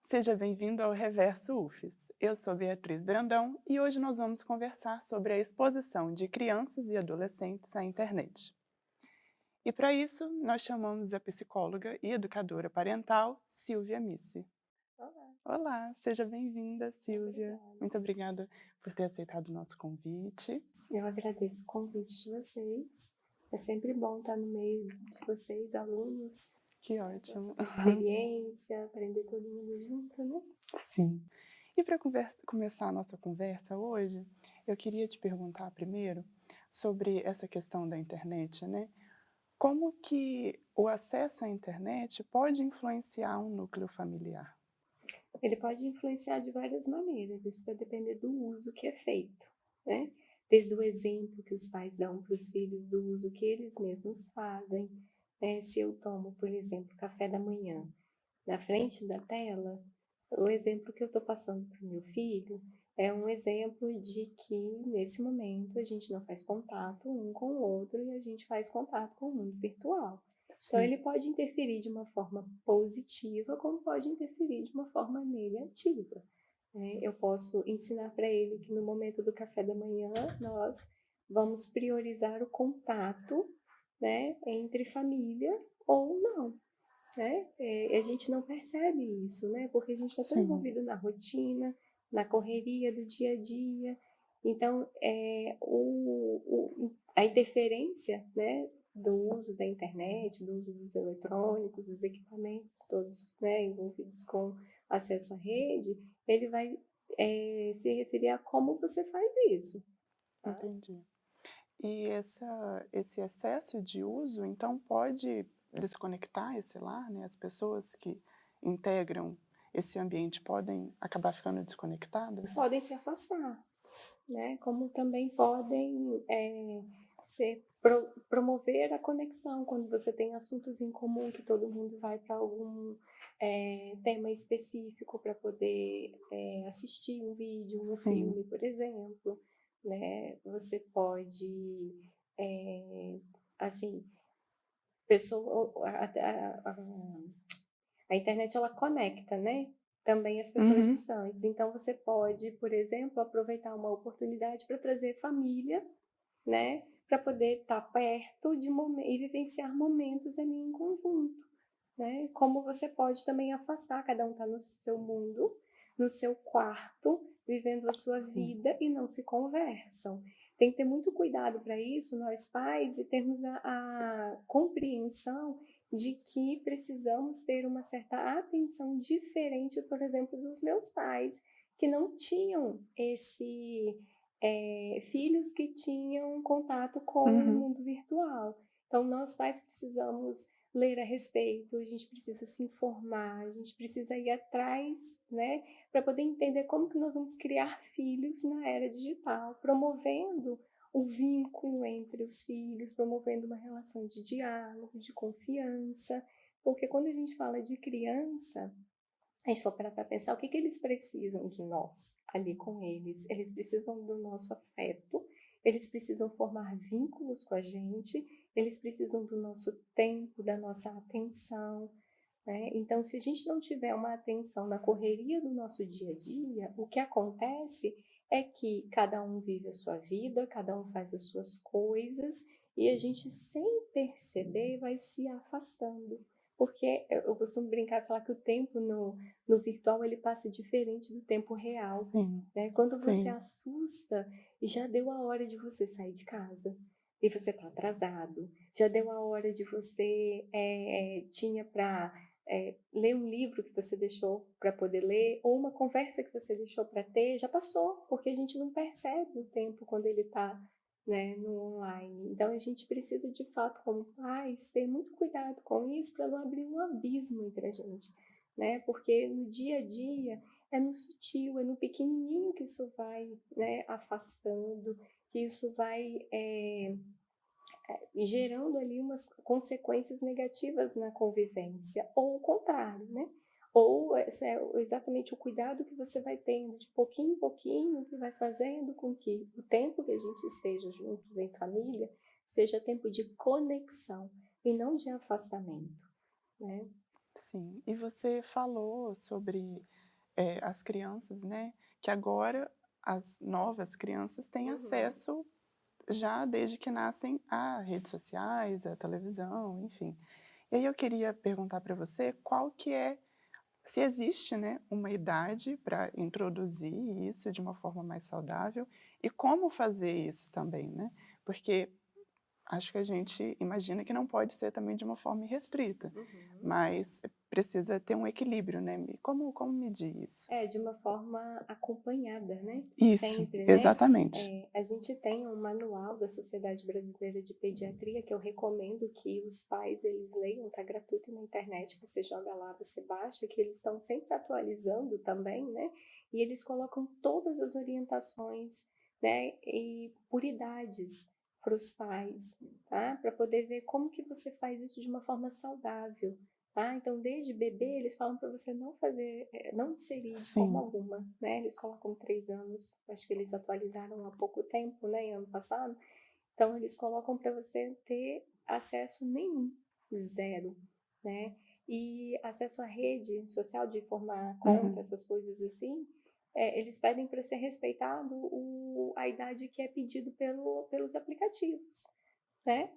Seja bem-vindo ao Reverso UFES. Eu sou Beatriz Brandão e hoje nós vamos conversar sobre a exposição de crianças e adolescentes à internet. E para isso, nós chamamos a psicóloga e educadora parental, Silvia Missi. Olá, Olá, seja bem-vinda, Silvia. obrigada. Muito obrigada por ter aceitado o nosso convite. Eu agradeço o convite de vocês. É sempre bom estar no meio de vocês, alunos, Que né, para ótimo. trocar experiência, aprender todo mundo junto, né? Sim. E para começar a nossa conversa hoje, eu queria te perguntar primeiro sobre essa questão da internet, né? Como que o acesso à internet pode influenciar um núcleo familiar? Ele pode influenciar de várias maneiras, isso vai depender do uso que é feito, né? Desde o exemplo que os pais dão para os filhos, do uso que eles mesmos fazem. Se eu tomo, por exemplo, café da manhã na frente da tela, o exemplo que eu estou passando para o meu filho é um exemplo de que, nesse momento, a gente não faz contato um com o outro e a gente faz contato com o mundo virtual. Então, Sim, ele pode interferir de uma forma positiva, como pode interferir de uma forma negativa. Eu posso ensinar para ele que no momento do café da manhã nós vamos priorizar o contato, né, entre família ou não, né? A gente não percebe isso, né? Porque a gente está tão sim, envolvido na rotina, na correria do dia a dia. Então, a interferência, né, do uso da internet, do uso dos eletrônicos, dos equipamentos todos, né, envolvidos com acesso à rede, ele vai se referir a como você faz isso. Tá? entendi. E esse excesso de uso, então, pode desconectar esse lar, né? As pessoas que integram esse ambiente podem acabar ficando desconectadas? Podem se afastar, né? Como também podem promover a conexão quando você tem assuntos em comum que todo mundo vai para algum tema específico para poder assistir um vídeo, um Sim, filme, por exemplo, né? Você pode, é, assim, pessoa, a internet ela conecta, né? Também as pessoas uhum, distantes. Então você pode, por exemplo, aproveitar uma oportunidade para trazer família, né? Para poder estar perto de e vivenciar momentos ali em conjunto, né? Como você pode também afastar, cada um está no seu mundo, no seu quarto, vivendo a sua sim, vida e não se conversam. Tem que ter muito cuidado para isso, nós pais, e termos a compreensão de que precisamos ter uma certa atenção diferente, por exemplo, dos meus pais, que não tinham filhos que tinham contato com o uhum, mundo virtual. Então, nós pais precisamos ler a respeito, a gente precisa se informar, a gente precisa ir atrás, né, para poder entender como que nós vamos criar filhos na era digital, promovendo o vínculo entre os filhos, promovendo uma relação de diálogo, de confiança, porque quando a gente fala de criança, a gente for parar para pensar o que, que eles precisam de nós ali com eles. Eles precisam do nosso afeto, eles precisam formar vínculos com a gente, eles precisam do nosso tempo, da nossa atenção. Né? Então, se a gente não tiver uma atenção na correria do nosso dia a dia, o que acontece é que cada um vive a sua vida, cada um faz as suas coisas e a gente, sem perceber, vai se afastando. Porque eu costumo brincar e falar que o tempo no virtual ele passa diferente do tempo real. sim, Né? Quando você sim, assusta, já deu a hora de você sair de casa e você está atrasado. Já deu a hora de você tinha para ler um livro que você deixou para poder ler, ou uma conversa que você deixou para ter, já passou, porque a gente não percebe o tempo quando ele está, né, no online. Então a gente precisa, de fato, como pais, ter muito cuidado com isso para não abrir um abismo entre a gente, né? Porque no dia a dia é no sutil, é no pequenininho que isso vai, né, afastando, que isso vai gerando ali umas consequências negativas na convivência, ou o contrário, né? Ou exatamente o cuidado que você vai tendo de pouquinho em pouquinho, que vai fazendo com que o tempo que a gente esteja juntos em família seja tempo de conexão e não de afastamento, né? sim. E você falou sobre as crianças, né, que agora as novas crianças têm Uhum. acesso já desde que nascem a redes sociais, a televisão, enfim. E aí eu queria perguntar para você qual que é se existe, né, uma idade para introduzir isso de uma forma mais saudável e como fazer isso também, né, porque acho que a gente imagina que não pode ser também de uma forma irrestrita, Uhum. mas precisa ter um equilíbrio, né, como medir isso? É, de uma forma acompanhada, né, Isso, sempre, né. exatamente. A gente tem um manual da Sociedade Brasileira de Pediatria que eu recomendo que os pais eles leiam, tá gratuito na internet, você joga lá, você baixa, que eles estão sempre atualizando também, né, e eles colocam todas as orientações, né, e por idades para os pais, tá, para poder ver como que você faz isso de uma forma saudável. Tá? Então, desde bebê, eles falam para você não fazer, não inserir de forma Sim, alguma, né? Eles colocam 3 anos, acho que eles atualizaram há pouco tempo, né, ano passado. Então, eles colocam para você ter acesso nenhum, zero, né? E acesso à rede social, de formar conta, uhum. essas coisas assim, eles pedem para ser respeitado a idade que é pedido pelos aplicativos, né?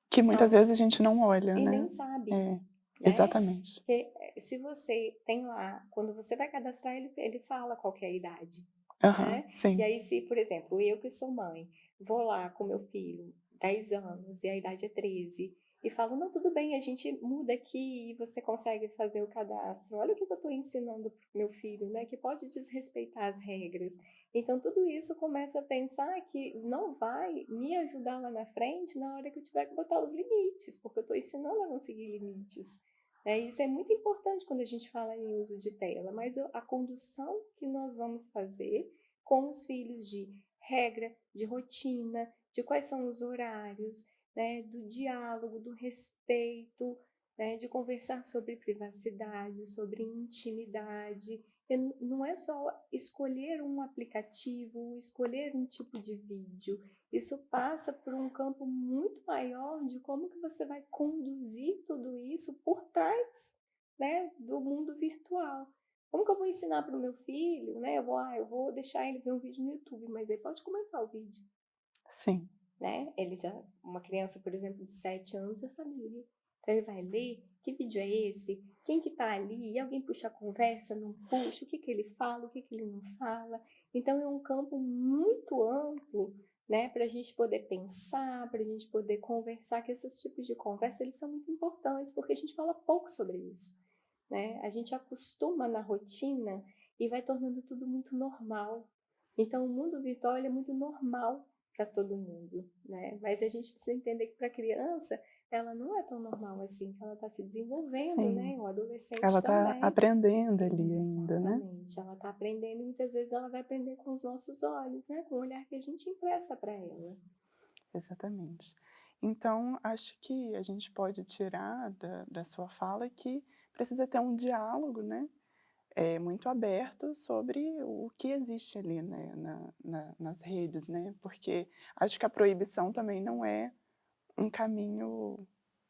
Que muitas Então, vezes a gente não olha, e nem né. sabe, É, né? exatamente. Porque, se você tem lá, quando você vai cadastrar, ele fala qual que é a idade, Aham, né? E sim, aí, se, por exemplo, eu que sou mãe, vou lá com meu filho, 10 anos, e a idade é 13, e falo, não, tudo bem, a gente muda aqui e você consegue fazer o cadastro. Olha o que eu estou ensinando para o meu filho, né? Que pode desrespeitar as regras. Então, tudo isso começa a pensar que não vai me ajudar lá na frente na hora que eu tiver que botar os limites, porque eu estou ensinando a não seguir limites. Isso é muito importante quando a gente fala em uso de tela, mas a condução que nós vamos fazer com os filhos de regra, de rotina, de quais são os horários, né, do diálogo, do respeito, né, de conversar sobre privacidade, sobre intimidade. E não é só escolher um aplicativo, escolher um tipo de vídeo. Isso passa por um campo muito maior de como que você vai conduzir tudo isso por trás, né, do mundo virtual. Como que eu vou ensinar para o meu filho, né? Eu vou deixar ele ver um vídeo no YouTube, mas ele pode comentar o vídeo, sim, né? Ele já, uma criança, por exemplo, de 7 anos, já sabe ler. Então ele vai ler, que vídeo é esse? Quem que tá ali? E alguém puxa a conversa, não puxa? O que que ele fala, o que que ele não fala? Então é um campo muito amplo, né, para a gente poder pensar, para a gente poder conversar, que esses tipos de conversa, eles são muito importantes, porque a gente fala pouco sobre isso, né? A gente acostuma na rotina e vai tornando tudo muito normal. Então, o mundo virtual ele é muito normal para todo mundo, né? Mas a gente precisa entender que para a criança ela não é tão normal assim, que ela está se desenvolvendo, sim. né? O adolescente Ela está também. aprendendo ali ainda, né. Exatamente. Ela está aprendendo e muitas vezes ela vai aprender com os nossos olhos, né? Com o olhar que a gente empresta para ela. Exatamente. Então, acho que a gente pode tirar da sua fala que precisa ter um diálogo, né, muito aberto sobre o que existe ali, né, nas redes, né, porque acho que a proibição também não é um caminho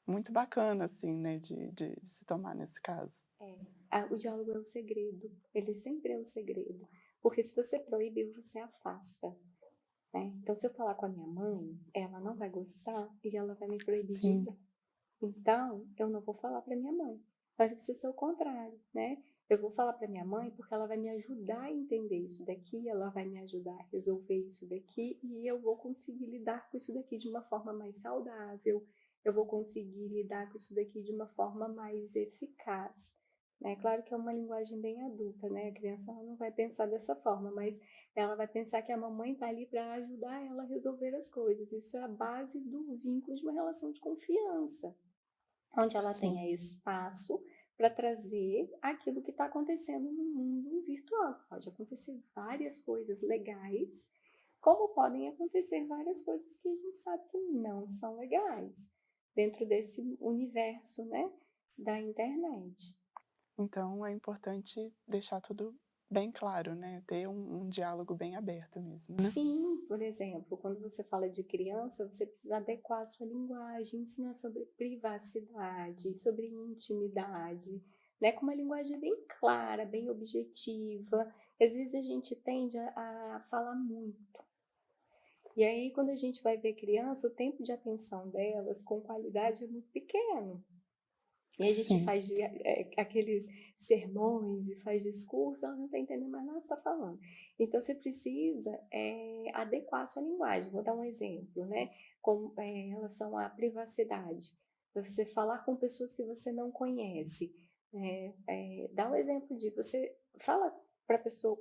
muito bacana, assim, né, de se tomar nesse caso. É, o diálogo é o segredo, ele sempre é o segredo, porque se você proíbe, você afasta, né? Então, se eu falar com a minha mãe, ela não vai gostar e ela vai me proibir de Sim, usar. Então, eu não vou falar para minha mãe. Mas precisa ser o contrário, né? Eu vou falar para minha mãe porque ela vai me ajudar a entender isso daqui, ela vai me ajudar a resolver isso daqui e eu vou conseguir lidar com isso daqui de uma forma mais saudável. Eu vou conseguir lidar com isso daqui de uma forma mais eficaz. Né? Claro que é uma linguagem bem adulta, né? A criança ela não vai pensar dessa forma, mas ela vai pensar que a mamãe está ali para ajudar ela a resolver as coisas. Isso é a base do vínculo de uma relação de confiança, onde ela sim, tenha espaço para trazer aquilo que está acontecendo no mundo virtual. Pode acontecer várias coisas legais, como podem acontecer várias coisas que a gente sabe que não são legais dentro desse universo, né, da internet. então é importante deixar tudo bem claro, né, ter um diálogo bem aberto mesmo, né. Sim, por exemplo, quando você fala de criança, você precisa adequar a sua linguagem, ensinar sobre privacidade, sobre intimidade, né, com uma linguagem bem clara, bem objetiva. Às vezes a gente tende a falar muito. E aí, quando a gente vai ver criança, o tempo de atenção delas com qualidade é muito pequeno. E a gente Sim, faz aqueles sermões e faz discurso, ela não está entendendo mais nada que você está falando. Então, você precisa adequar a sua linguagem. Vou dar um exemplo, né? Em relação à privacidade. Você falar com pessoas que você não conhece. Dá um exemplo de você fala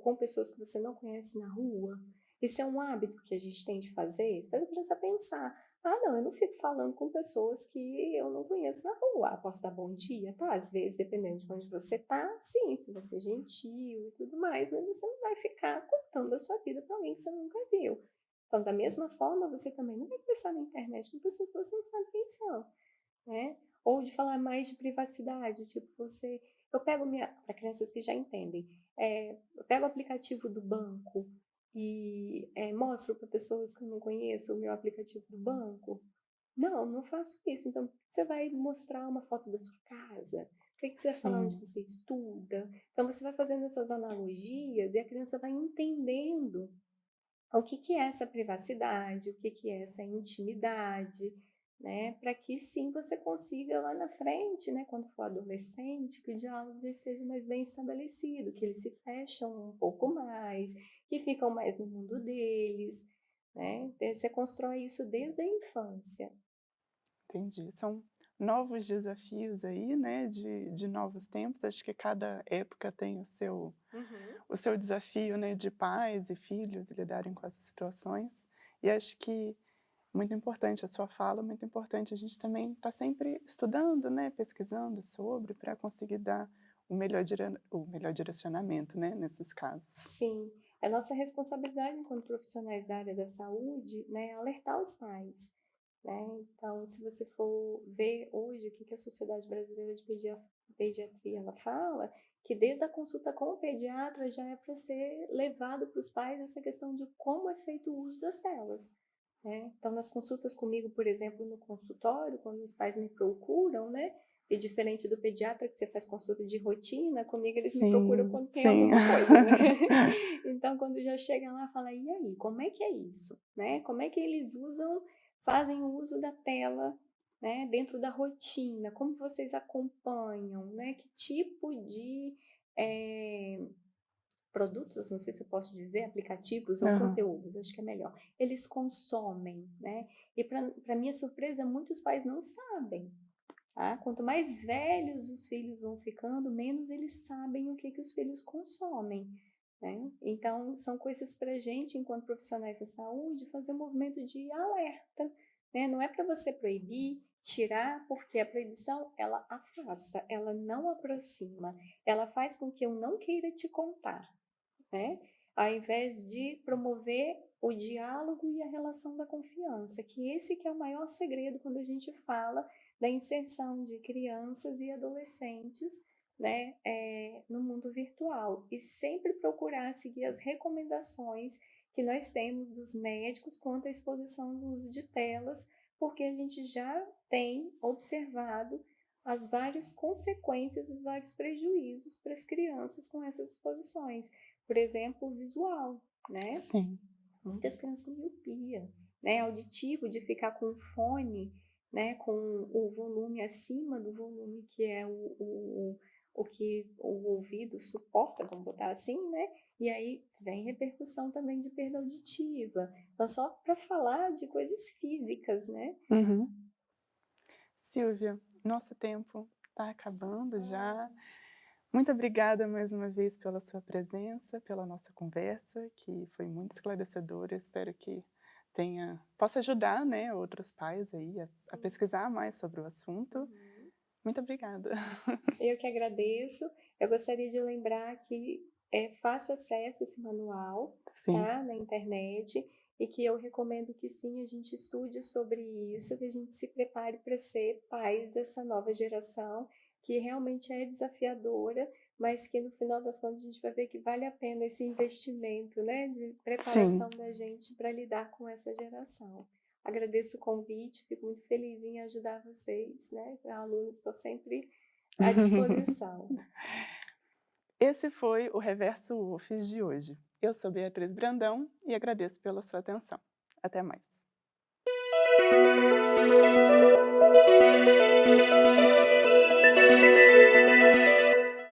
com pessoas que você não conhece na rua. Isso é um hábito que a gente tem de fazer. Você faz a criança pensar. Ah, não, eu não fico falando com pessoas que eu não conheço na rua. Ah, posso dar bom dia? Tá, às vezes, dependendo de onde você tá, sim, se você é gentil e tudo mais, mas você não vai ficar contando a sua vida para alguém que você nunca viu. Então, da mesma forma, você também não vai conversar na internet com pessoas que você não sabe quem são, né? Ou de falar mais de privacidade, tipo, eu pego para crianças que já entendem, eu pego o aplicativo do banco, e mostro para pessoas que eu não conheço o meu aplicativo do banco? Não, não faço isso. Então, você vai mostrar uma foto da sua casa? O que você vai falar onde sim, você estuda? Então, você vai fazendo essas analogias e a criança vai entendendo o que é essa privacidade, o que é essa intimidade, né? Para que sim você consiga lá na frente, né, quando for adolescente, que o diálogo já seja mais bem estabelecido, que eles se fecham um pouco mais, que ficam mais no mundo deles, né? Você constrói isso desde a infância. entendi. São novos desafios aí, né, de novos tempos. Acho que cada época tem Uhum. o seu desafio, né, de pais e filhos lidarem com essas situações. E acho que muito importante a sua fala, muito importante a gente também estar sempre estudando, né, pesquisando sobre, para conseguir dar o melhor direcionamento, né, nesses casos. Sim, é nossa responsabilidade enquanto profissionais da área da saúde, né, alertar os pais, né? Então, se você for ver hoje o que a Sociedade Brasileira de Pediatria ela fala, que desde a consulta com o pediatra já é para ser levado para os pais essa questão de como é feito o uso das telas, né? Então, nas consultas comigo, por exemplo, no consultório, quando os pais me procuram, né? E diferente do pediatra, que você faz consulta de rotina, comigo eles me procuram Sim, quando tem sim. alguma coisa, né? Então, quando já chega lá, fala, e aí, como é que é isso? Né? Como é que eles fazem o uso da tela, né, dentro da rotina? Como vocês acompanham, né? Que tipo de produtos, não sei se eu posso dizer, aplicativos ou Aham. conteúdos, acho que é melhor, eles consomem, né? E para minha surpresa, muitos pais não sabem. Tá? Quanto mais velhos os filhos vão ficando, menos eles sabem o que os filhos consomem. Né? Então, são coisas para a gente, enquanto profissionais da saúde, fazer um movimento de alerta. Né? Não é para você proibir, tirar, porque a proibição, ela afasta, ela não aproxima, ela faz com que eu não queira te contar, né? Ao invés de promover o diálogo e a relação da confiança, que esse que é o maior segredo quando a gente fala da inserção de crianças e adolescentes, né, no mundo virtual, e sempre procurar seguir as recomendações que nós temos dos médicos quanto à exposição do uso de telas, porque a gente já tem observado as várias consequências, os vários prejuízos para as crianças com essas exposições. Por exemplo, o visual, né? Sim, Muitas crianças com miopia, né? Auditivo, de ficar com o fone, né? Com o volume acima do volume que é o que o ouvido suporta, vamos botar assim, né? E aí vem repercussão também de perda auditiva. Então, só para falar de coisas físicas, né? uhum. Silvia, nosso tempo está acabando já. Muito obrigada mais uma vez pela sua presença, pela nossa conversa, que foi muito esclarecedora. Espero que possa ajudar, né, outros pais aí a Sim. pesquisar mais sobre o assunto. Uhum. Muito obrigada. Eu que agradeço. Eu gostaria de lembrar que é fácil acesso esse manual, Sim, tá, na internet, e que eu recomendo que sim, a gente estude sobre isso, que a gente se prepare para ser pais dessa nova geração, que realmente é desafiadora, mas que no final das contas a gente vai ver que vale a pena esse investimento, né, de sim. preparação da gente para lidar com essa geração. Agradeço o convite, fico muito feliz em ajudar vocês, né, alunos, estou sempre À disposição. Esse foi o Reverso UFES de hoje. Eu sou Beatriz Brandão e agradeço pela sua atenção. Até mais.